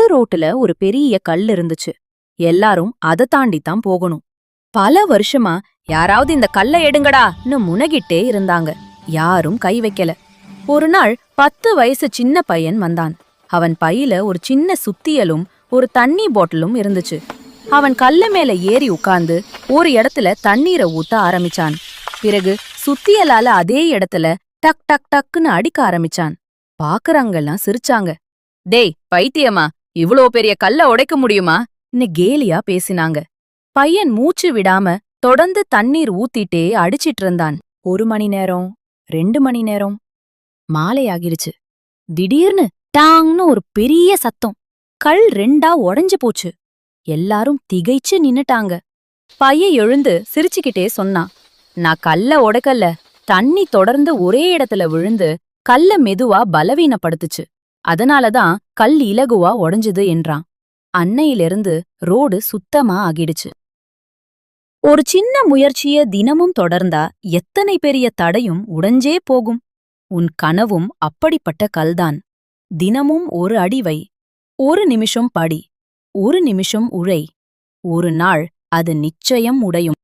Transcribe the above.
நடு ரோட்டுல ஒரு பெரிய கல் இருந்துச்சு. எல்லாரும் அதை தாண்டித்தான் போகணும். பல வருஷமா யாராவது இந்த கல்லை எடுங்கடான்னு முனகிட்டே இருந்தாங்க. யாரும் கை வைக்கல. ஒரு நாள் 10 வயசு சின்ன பையன் வந்தான். அவன் பையில ஒரு சின்ன சுத்தியலும் ஒரு தண்ணி பாட்டிலும் இருந்துச்சு. அவன் கல்லு மேல ஏறி உட்கார்ந்து ஒரு இடத்துல தண்ணீரை ஊத்த ஆரம்பிச்சான். பிறகு சுத்தியலால அதே இடத்துல டக் டக் டக்குன்னு அடிக்க ஆரம்பிச்சான். பாக்குறவங்கெல்லாம் சிரிச்சாங்க. டேய் பைத்தியமா, இவ்ளோ பெரிய கல்ல உடைக்க முடியுமா?ன்னு கேலியா பேசினாங்க. பையன் மூச்சு விடாம தொடர்ந்து தண்ணீர் ஊத்திட்டே அடிச்சிட்டு இருந்தான். 1 மணி நேரம், 2 மணி நேரம், மாலை ஆகிடுச்சு. திடீர்னு டாங்னு ஒரு பெரிய சத்தம். கல் 2ஆ உடைஞ்சு போச்சு. எல்லாரும் திகைச்சு நின்னுட்டாங்க. பையன் எழுந்து சிரிச்சுக்கிட்டே சொன்னான், நான் கல்ல உடைக்கல, தண்ணி தொடர்ந்து ஒரே இடத்துல விழுந்து கல்ல மெதுவா பலவீனப்படுத்துச்சு. அதனாலதான் கல் இலகுவா உடைஞ்சுது என்றான். அன்னையிலிருந்து ரோடு சுத்தமா ஆகிடுச்சு. ஒரு சின்ன முயற்சிய தினமும் தொடர்ந்தா எத்தனை பெரிய தடையும் உடைஞ்சே போகும். உன் கனவும் அப்படிப்பட்ட கல்தான். தினமும் ஒரு அடி வை, 1 நிமிஷம் படி, 1 நிமிஷம் உழை. ஒரு நாள் அது நிச்சயம் உடையும்.